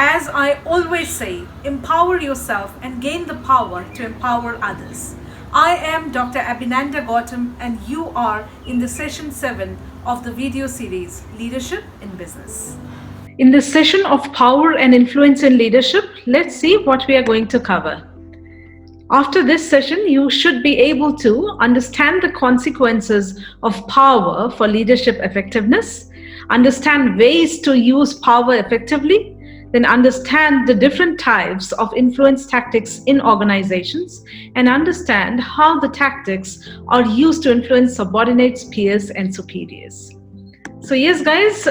As I always say, empower yourself and gain the power to empower others. I am Dr. Abhinanda Gautam, and you are in the session 7 of the video series Leadership in Business. In this session of power and influence in leadership, let's see what we are going to cover. After this session, you should be able to understand the consequences of power for leadership effectiveness, understand ways to use power effectively, then understand the different types of influence tactics in organizations, and understand how the tactics are used to influence subordinates, peers, and superiors. So yes, guys,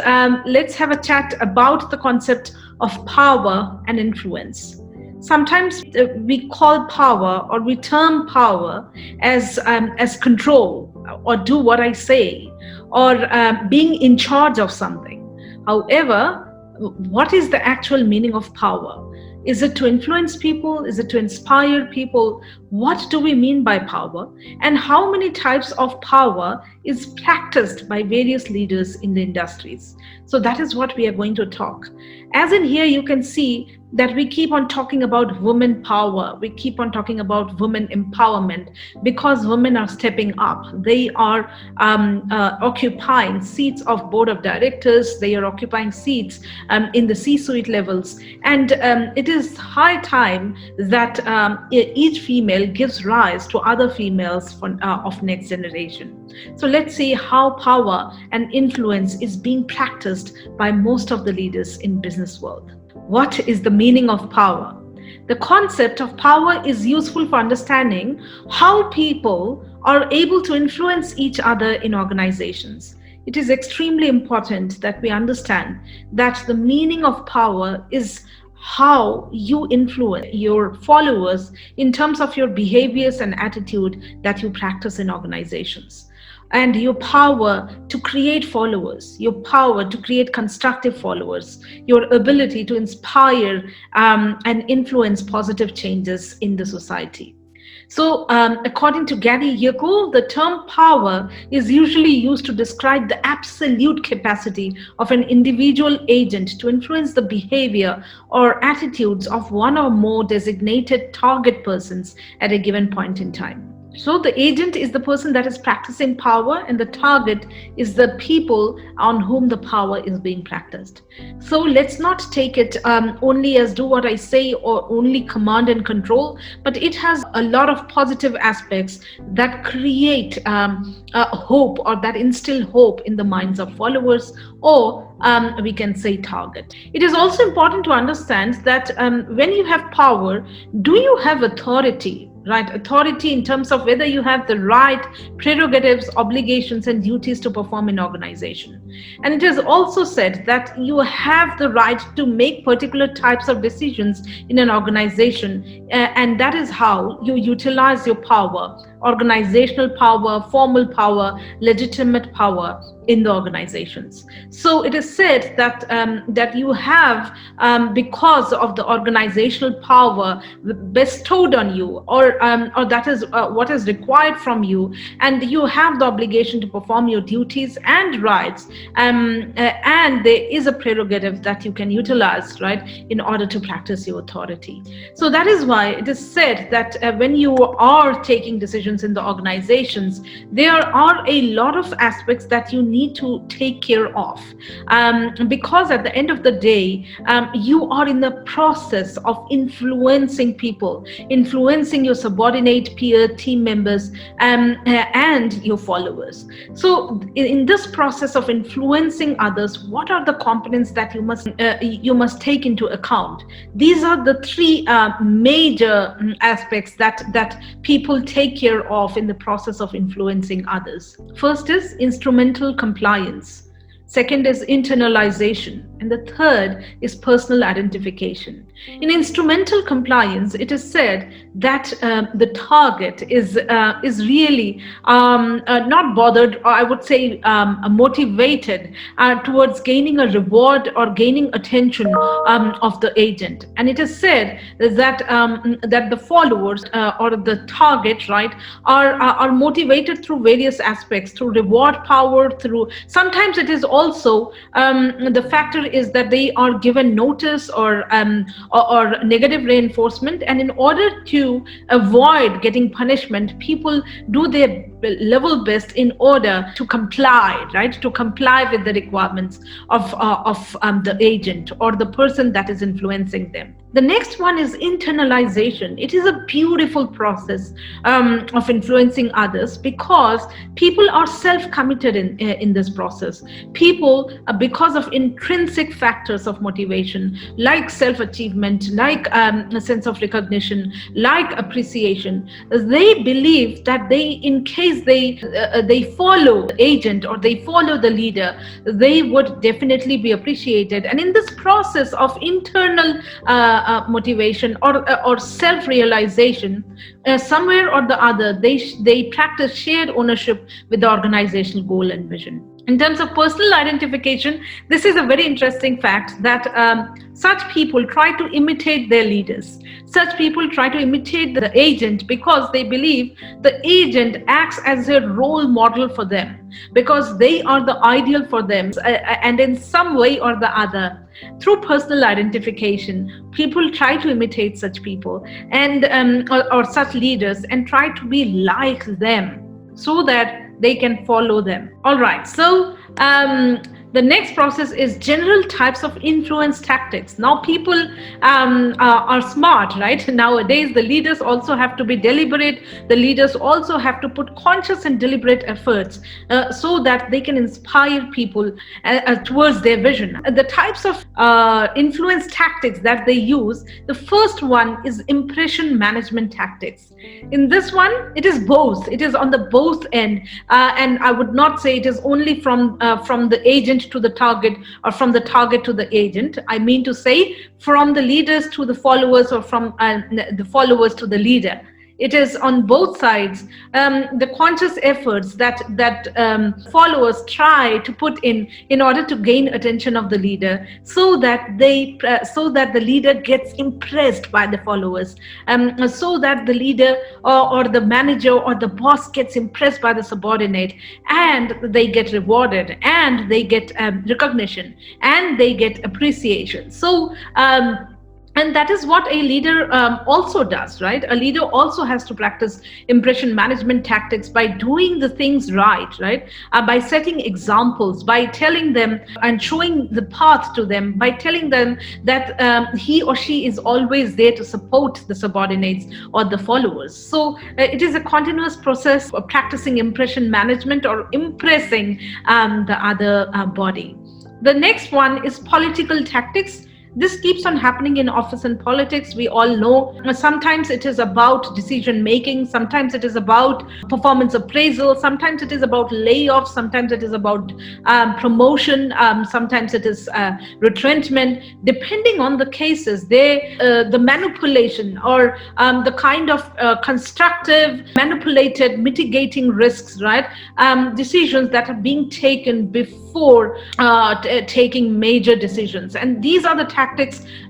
let's have a chat about the concept of power and influence. Sometimes we call power, or we term power as control, or do what I say, or being in charge of something. However, what is the actual meaning of power? Is it to influence people? Is it to inspire people? What do we mean by power? And how many types of power is practiced by various leaders in the industries? So that is what we are going to talk. As in here, you can see that we keep on talking about women power. We keep on talking about women empowerment because women are stepping up. They are occupying seats of board of directors. They are occupying seats in the C-suite levels. And it is high time that each female gives rise to other females of next generation. So let's see how power and influence is being practiced by most of the leaders in business world. What is the meaning of power? The concept of power is useful for understanding how people are able to influence each other in organizations. It is extremely important that we understand that the meaning of power is how you influence your followers in terms of your behaviors and attitude that you practice in organizations. And your power to create followers, your power to create constructive followers, your ability to inspire and influence positive changes in the society. So according to Gary Yacoul, the term power is usually used to describe the absolute capacity of an individual agent to influence the behavior or attitudes of one or more designated target persons at a given point in time. So the agent is the person that is practicing power, and the target is the people on whom the power is being practiced. So let's not take it only as do what I say or only command and control, but it has a lot of positive aspects that create hope, or that instill hope in the minds of followers, or we can say target. It is also important to understand that when you have power, do you have authority? Right, authority in terms of whether you have the right prerogatives, obligations, and duties to perform in organization. And it is also said that you have the right to make particular types of decisions in an organization, and that is how you utilize your power, organizational power, formal power, legitimate power in the organizations. So it is said that that you have, because of the organizational power bestowed on you, or that is what is required from you, and you have the obligation to perform your duties and rights, and there is a prerogative that you can utilize, right, in order to practice your authority. So that is why it is said that when you are taking decisions in the organizations, there are a lot of aspects that you need to take care of, because at the end of the day, you are in the process of influencing people, influencing your subordinate, peer, team members, and your followers. So in this process of influencing others, what are the components that you must take into account? These are the three major aspects that people take care of in the process of influencing others. First is instrumental compliance. Second is internalization, and the third is personal identification. In instrumental compliance, it is said that the target is really not bothered, or I would say motivated towards gaining a reward or gaining attention of the agent. And it is said that that the followers or the target, right, are motivated through various aspects, through reward power, through sometimes it is also the factor is that they are given notice or negative reinforcement, and in order to avoid getting punishment, people do their level best in order to comply, right? To comply with the requirements of the agent or the person that is influencing them. The next one is internalization. It is a beautiful process of influencing others, because people are self-committed in this process. People, because of intrinsic factors of motivation, like self-achievement, like a sense of recognition, like appreciation, they believe that in case they follow the agent or they follow the leader, they would definitely be appreciated. And in this process of internal motivation or self-realization, somewhere or the other, they practice shared ownership with the organizational goal and vision. In terms of personal identification, this is a very interesting fact that such people try to imitate their leaders. Such people try to imitate the agent because they believe the agent acts as a role model for them, because they are the ideal for them. And in some way or the other, through personal identification, people try to imitate such people and or such leaders and try to be like them so that they can follow them. All right, so the next process is general types of influence tactics. Now people are smart, right? Nowadays the leaders also have to be deliberate. The leaders also have to put conscious and deliberate efforts so that they can inspire people towards their vision. The types of influence tactics that they use, the first one is impression management tactics. In this one, it is both. It is on the both end, and I would not say it is only from the agent to the target or from the target to the agent. I mean to say from the leaders to the followers, or from the followers to the leader. It is on both sides. The conscious efforts that followers try to put in order to gain attention of the leader, so that the leader gets impressed by the followers, so that the leader or the manager or the boss gets impressed by the subordinate, and they get rewarded, and they get recognition, and they get appreciation. So and that is what a leader also does, right? A leader also has to practice impression management tactics by doing the things right? By setting examples, by telling them and showing the path to them, by telling them that he or she is always there to support the subordinates or the followers. So it is a continuous process of practicing impression management or impressing the other body. The next one is political tactics. This keeps on happening in office and politics. We all know sometimes it is about decision making, sometimes it is about performance appraisal, sometimes it is about layoffs, sometimes it is about promotion, sometimes it is retrenchment. Depending on the cases, the manipulation or the kind of constructive, manipulated, mitigating risks, right? Decisions that are being taken before taking major decisions. And these are the tactics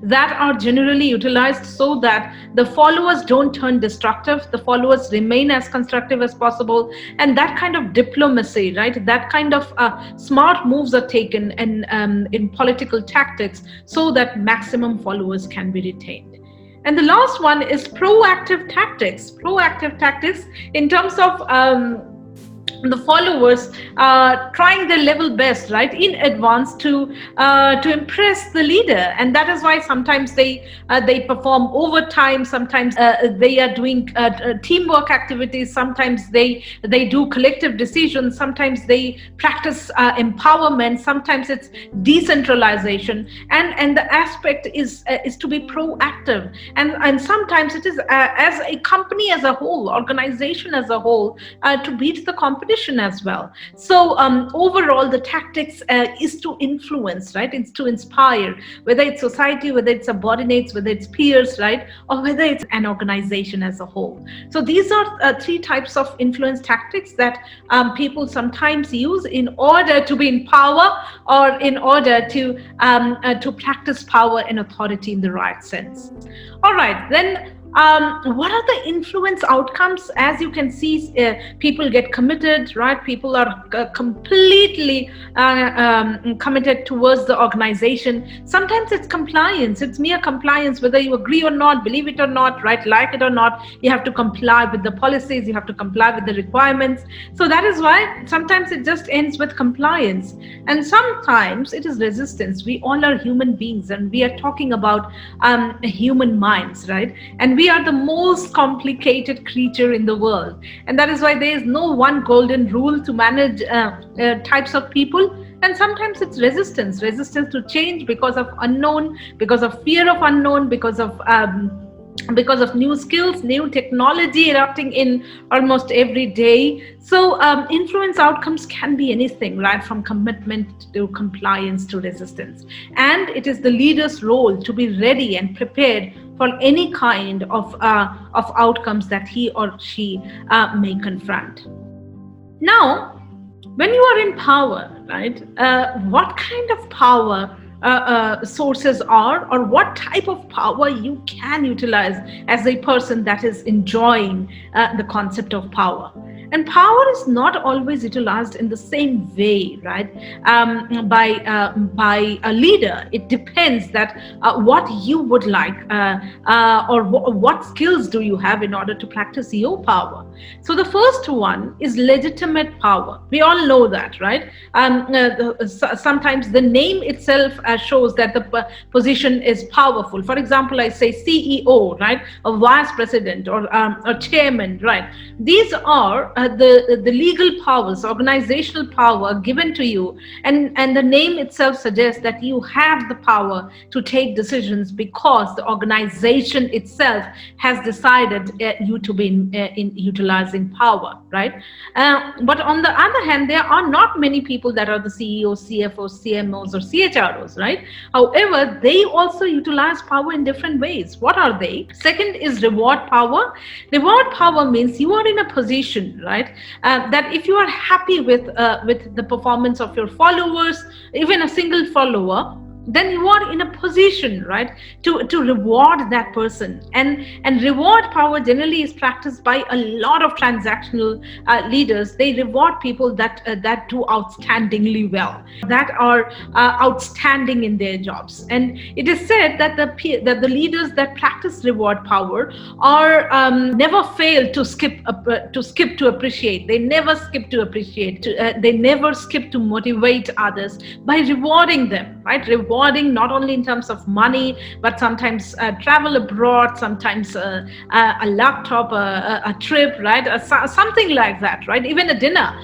that are generally utilized so that the followers don't turn destructive, the followers remain as constructive as possible, and that kind of diplomacy, right? That kind of smart moves are taken in political tactics so that maximum followers can be retained. And the last one is proactive tactics. Proactive tactics in terms of the followers trying their level best, right, in advance to impress the leader, and that is why sometimes they perform overtime, sometimes they are doing teamwork activities, sometimes they do collective decisions, sometimes they practice empowerment, sometimes it's decentralization, and the aspect is to be proactive, and sometimes it is as a company as a whole, organization as a whole, to beat the competition as well. So overall, the tactics is to influence, right? It's to inspire, whether it's society, whether it's subordinates, whether it's peers, right? Or whether it's an organization as a whole. So these are three types of influence tactics that people sometimes use in order to be in power, or in order to practice power and authority in the right sense. All right, then What are the influence outcomes? As you can see, people get committed, right? People are completely committed towards the organization. Sometimes it's compliance, it's mere compliance, whether you agree or not, believe it or not, right? Like it or not, you have to comply with the policies, you have to comply with the requirements. So that is why sometimes it just ends with compliance. And sometimes it is resistance. We all are human beings, and we are talking about human minds, right? And we are the most complicated creature in the world. And that is why there is no one golden rule to manage types of people. And sometimes it's resistance to change because of unknown, because of fear of unknown, because of new skills, new technology erupting in almost every day. So influence outcomes can be anything, right? From commitment to compliance to resistance. And it is the leader's role to be ready and prepared for any kind of outcomes that he or she may confront. Now, when you are in power, right, what kind of power sources are, or what type of power you can utilize as a person that is enjoying the concept of power. And power is not always utilized in the same way, right? By a leader. It depends that what you would like, or what skills do you have in order to practice your power. So the first one is legitimate power. We all know that, right? Sometimes the name itself shows that the position is powerful. For example, I say CEO, right? A vice president, or a chairman, right? These are the legal powers, organizational power given to you, and the name itself suggests that you have the power to take decisions because the organization itself has decided you to be in utilizing power, right? But on the other hand, there are not many people that are the CEOs, CFOs, CMOs, or CHROs, right? However, they also utilize power in different ways. What are they? Second is reward power. Reward power means you are in a position, right, that if you are happy with the performance of your followers, even a single follower, then you are in a position, right, to reward that person. And reward power generally is practiced by a lot of transactional leaders. They reward people that do outstandingly well, that are outstanding in their jobs. And it is said that the leaders that practice reward power are never fail to skip to appreciate. They never skip to appreciate. They never skip to motivate others by rewarding them, right? Rewarding not only in terms of money, but sometimes travel abroad, sometimes a laptop, a trip, right? Something like that, right? Even a dinner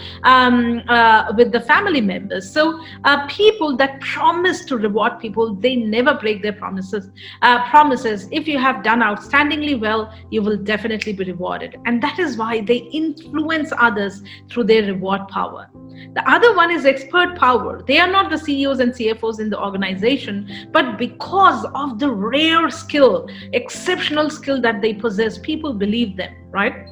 with the family members. So people that promise to reward people, they never break their promises. If you have done outstandingly well, you will definitely be rewarded. And that is why they influence others through their reward power. The other one is expert power. They are not the CEOs and CFOs in the organization, but because of the rare skill, exceptional skill that they possess, people believe them, right?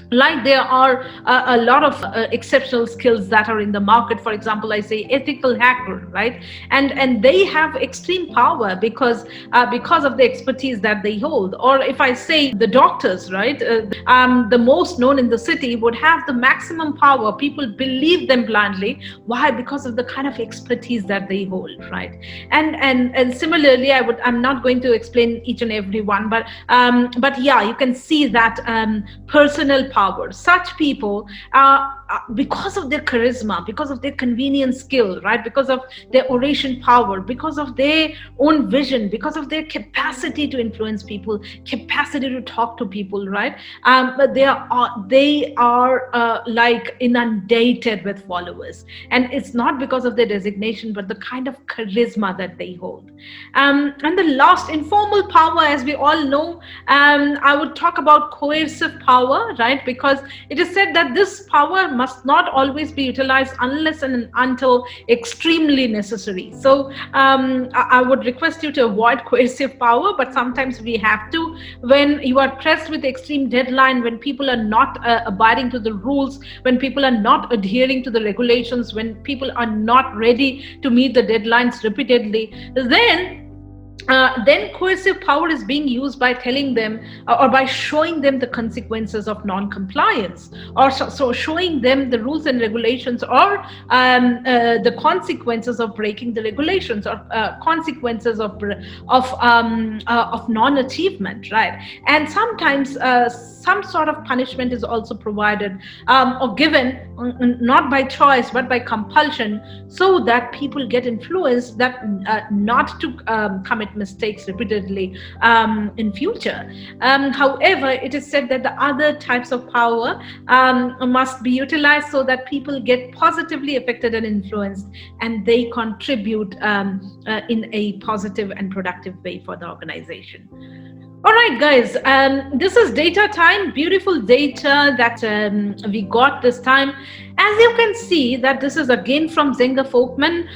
Like there are a lot of exceptional skills that are in the market. For example, I say ethical hacker, right? And they have extreme power because of the expertise that they hold. Or if I say the doctors, right? The most known in the city would have the maximum power. People believe them blindly. Why? Because of the kind of expertise that they hold, right? And similarly, I'm not going to explain each and every one, but yeah, you can see that personal power. Such people, because of their charisma, because of their convenient skill, right? Because of their oration power, because of their own vision, because of their capacity to influence people, capacity to talk to people, right? But they are like inundated with followers, and it's not because of their designation, but the kind of charisma that they hold. And the last, informal power, as we all know, I would talk about coercive power, right? Because it is said that this power must not always be utilized unless and until extremely necessary. So I would request you to avoid coercive power, but sometimes we have to. When you are pressed with extreme deadline, when people are not abiding to the rules, when people are not adhering to the regulations, when people are not ready to meet the deadlines repeatedly, then then coercive power is being used by telling them or by showing them the consequences of non-compliance, or so showing them the rules and regulations, or the consequences of breaking the regulations, or consequences of non-achievement, right? And sometimes some sort of punishment is also provided or given, not by choice but by compulsion, so that people get influenced that not to commit mistakes repeatedly in future. However, it is said that the other types of power must be utilized so that people get positively affected and influenced, and they contribute in a positive and productive way for the organization. All right, guys, this is data time, beautiful data that we got this time. As you can see, that this is again from Zenger Folkman.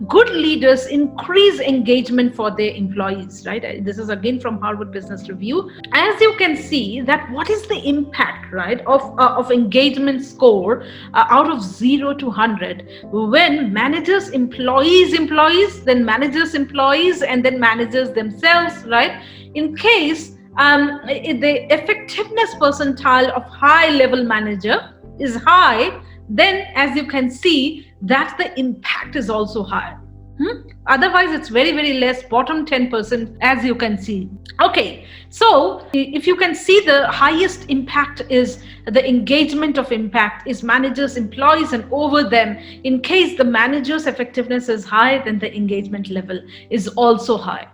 Good leaders increase engagement for their employees, right? This is again from Harvard Business Review. As you can see, that what is the impact, right, of engagement score out of 0 to 100 when managers, employees, then managers, employees, and then managers themselves, right? In case the effectiveness percentile of high level manager is high, then as you can see that the impact is also high. Otherwise it's very, very less, bottom 10%, as you can see. Okay, so if you can see, the highest impact is the engagement of impact is managers, employees, and over them. In case the manager's effectiveness is high, then the engagement level is also high.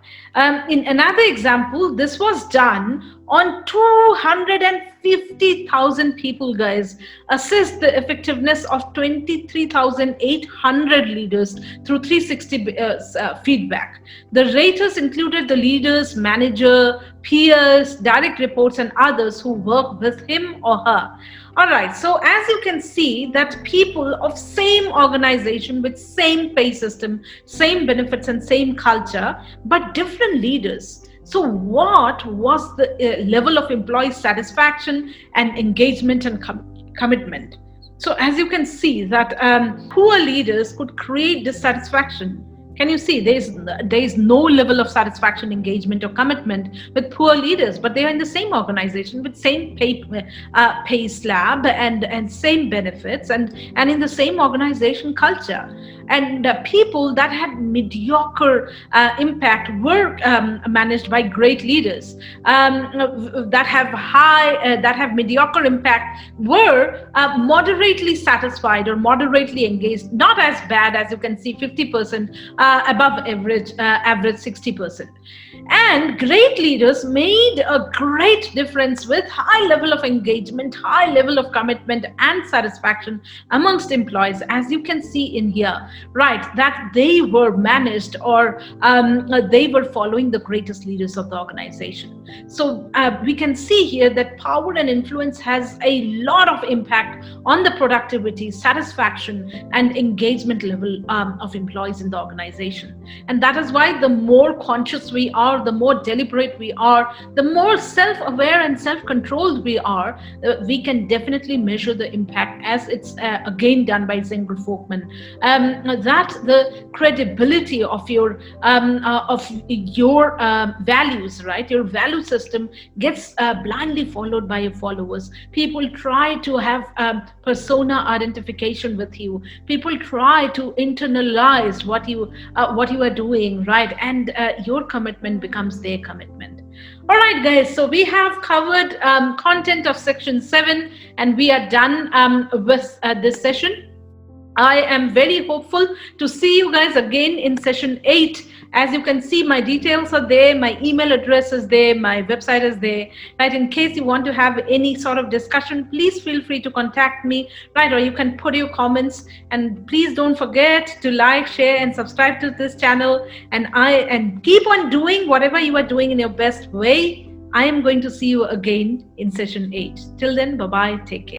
In another example, this was done on 250,000 people, guys. Assess the effectiveness of 23,800 leaders through 360 feedback. The raters included the leaders, manager, peers, direct reports, and others who work with him or her. All right, so as you can see that people of same organization with same pay system, same benefits and same culture, but different leaders. So what was the level of employee satisfaction and engagement and commitment? So as you can see that poor leaders could create dissatisfaction. Can you see there is no level of satisfaction, engagement, or commitment with poor leaders, but they are in the same organization with same pay slab and same benefits and in the same organization culture. And people that had mediocre impact were managed by great leaders. That have mediocre impact were moderately satisfied or moderately engaged, not as bad as you can see, 50%, above average 60%. And great leaders made a great difference with high level of engagement, high level of commitment and satisfaction amongst employees, as you can see in here, right, that they were managed or they were following the greatest leaders of the organization. So we can see here that power and influence has a lot of impact on the productivity, satisfaction and engagement level of employees in the organization. And that is why the more conscious we are, the more deliberate we are, the more self-aware and self-controlled we are, we can definitely measure the impact, as it's again done by Zenger Folkman, that the credibility of your values, right, your value system gets blindly followed by your followers. People try to have persona identification with you. People try to internalize what you are doing, right, and your commitment becomes their commitment. All right, guys, so we have covered content of section 7 and we are done with this session. I am very hopeful to see you guys again in session 8. As you can see, my details are there, my email address is there, my website is there, right? In case you want to have any sort of discussion, please feel free to contact me, right? Or you can put your comments, and please don't forget to like, share and subscribe to this channel, and keep on doing whatever you are doing in your best way. I am going to see you again in session 8. Till then, bye-bye, take care.